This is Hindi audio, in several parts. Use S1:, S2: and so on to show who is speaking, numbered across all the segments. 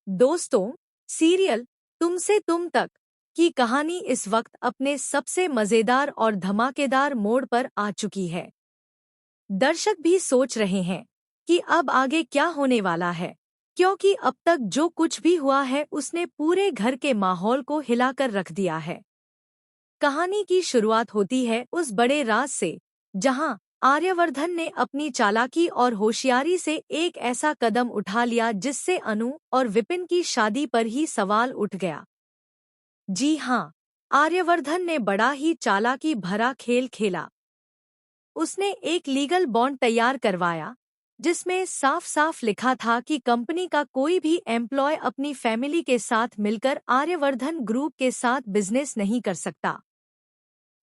S1: दोस्तों, सीरियल तुमसे तुम तक की कहानी इस वक्त अपने सबसे मजेदार और धमाकेदार मोड़ पर आ चुकी है। दर्शक भी सोच रहे हैं कि अब आगे क्या होने वाला है, क्योंकि अब तक जो कुछ भी हुआ है उसने पूरे घर के माहौल को हिलाकर रख दिया है। कहानी की शुरुआत होती है उस बड़े राज से, जहां आर्यवर्धन ने अपनी चालाकी और होशियारी से एक ऐसा कदम उठा लिया जिससे अनु और विपिन की शादी पर ही सवाल उठ गया। जी हाँ, आर्यवर्धन ने बड़ा ही चालाकी भरा खेल खेला। उसने एक लीगल बॉन्ड तैयार करवाया, जिसमें साफ साफ लिखा था कि कंपनी का कोई भी एम्प्लॉय अपनी फैमिली के साथ मिलकर आर्यवर्धन ग्रुप के साथ बिजनेस नहीं कर सकता।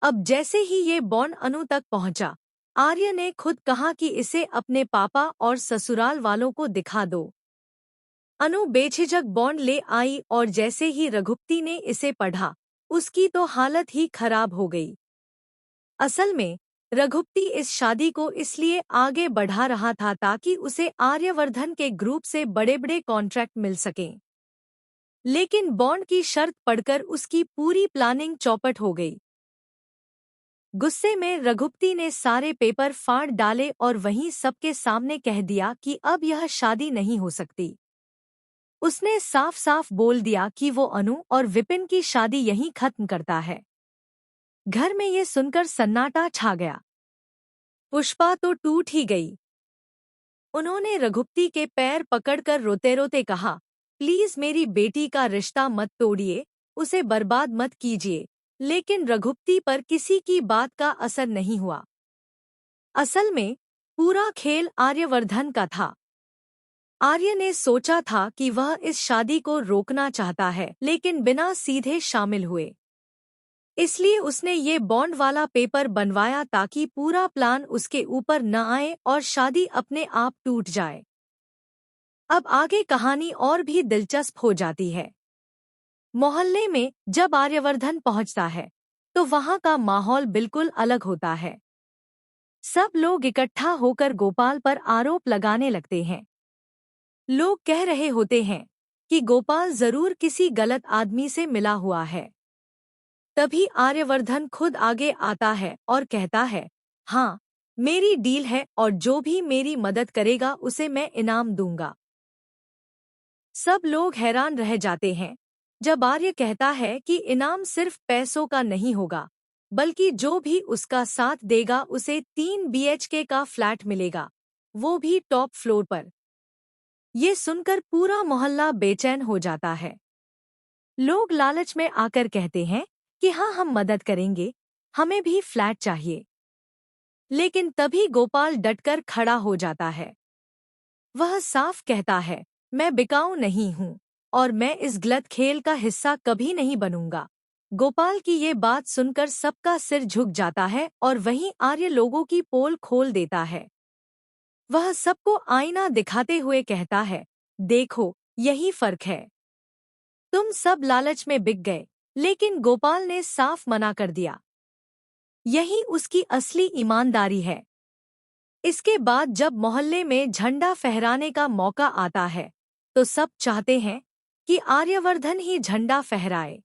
S1: अब जैसे ही ये बॉन्ड अनु तक पहुंचा, आर्य ने खुद कहा कि इसे अपने पापा और ससुराल वालों को दिखा दो। अनु बेझिझक बॉन्ड ले आई और जैसे ही रघुपति ने इसे पढ़ा, उसकी तो हालत ही खराब हो गई। असल में रघुपति इस शादी को इसलिए आगे बढ़ा रहा था ताकि उसे आर्यवर्धन के ग्रुप से बड़े बड़े कॉन्ट्रैक्ट मिल सकें। लेकिन बॉन्ड की शर्त पढ़कर उसकी पूरी प्लानिंग चौपट हो गई। गुस्से में रघुपति ने सारे पेपर फाड़ डाले और वहीं सबके सामने कह दिया कि अब यह शादी नहीं हो सकती। उसने साफ साफ बोल दिया कि वो अनु और विपिन की शादी यहीं खत्म करता है। घर में ये सुनकर सन्नाटा छा गया। पुष्पा तो टूट ही गई। उन्होंने रघुपति के पैर पकड़कर रोते रोते कहा, प्लीज मेरी बेटी का रिश्ता मत तोड़िए, उसे बर्बाद मत कीजिए। लेकिन रघुपति पर किसी की बात का असर नहीं हुआ। असल में पूरा खेल आर्यवर्धन का था। आर्य ने सोचा था कि वह इस शादी को रोकना चाहता है, लेकिन बिना सीधे शामिल हुए। इसलिए उसने ये बॉन्ड वाला पेपर बनवाया ताकि पूरा प्लान उसके ऊपर न आए और शादी अपने आप टूट जाए। अब आगे कहानी और भी दिलचस्प हो जाती है। मोहल्ले में जब आर्यवर्धन पहुंचता है, तो वहां का माहौल बिल्कुल अलग होता है। सब लोग इकट्ठा होकर गोपाल पर आरोप लगाने लगते हैं। लोग कह रहे होते हैं कि गोपाल जरूर किसी गलत आदमी से मिला हुआ है। तभी आर्यवर्धन खुद आगे आता है और कहता है, हाँ, मेरी डील है और जो भी मेरी मदद करेगा उसे मैं इनाम दूंगा। सब लोग हैरान रह जाते हैं जब आर्य कहता है कि इनाम सिर्फ पैसों का नहीं होगा, बल्कि जो भी उसका साथ देगा उसे 3 बीएचके का फ्लैट मिलेगा, वो भी टॉप फ्लोर पर। ये सुनकर पूरा मोहल्ला बेचैन हो जाता है। लोग लालच में आकर कहते हैं कि हाँ, हम मदद करेंगे, हमें भी फ्लैट चाहिए। लेकिन तभी गोपाल डटकर खड़ा हो जाता है। वह साफ कहता है, मैं बिकाऊ नहीं हूँ और मैं इस गलत खेल का हिस्सा कभी नहीं बनूंगा। गोपाल की ये बात सुनकर सबका सिर झुक जाता है और वहीं आर्य लोगों की पोल खोल देता है। वह सबको आईना दिखाते हुए कहता है, देखो, यही फर्क है। तुम सब लालच में बिक गए, लेकिन गोपाल ने साफ मना कर दिया। यही उसकी असली ईमानदारी है। इसके बाद जब मोहल्ले में झंडा फहराने का मौका आता है, तो सब चाहते हैं कि आर्यवर्धन ही झंडा फहराए।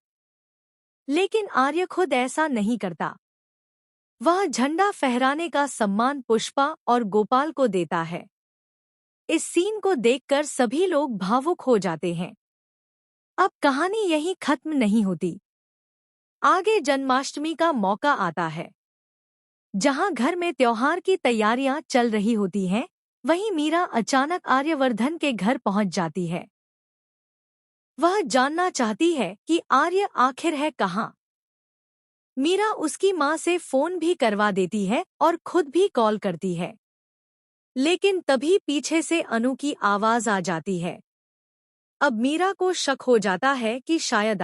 S1: लेकिन आर्य खुद ऐसा नहीं करता। वह झंडा फहराने का सम्मान पुष्पा और गोपाल को देता है। इस सीन को देखकर सभी लोग भावुक हो जाते हैं। अब कहानी यहीं खत्म नहीं होती। आगे जन्माष्टमी का मौका आता है। जहां घर में त्योहार की तैयारियां चल रही होती हैं, वहीं मीरा अचानक आर्यवर्धन के घर पहुंच जाती है। वह जानना चाहती है कि आर्य आखिर है कहाँ। मीरा उसकी माँ से फोन भी करवा देती है और खुद भी कॉल करती है। लेकिन तभी पीछे से अनु की आवाज आ जाती है। अब मीरा को शक हो जाता है कि शायद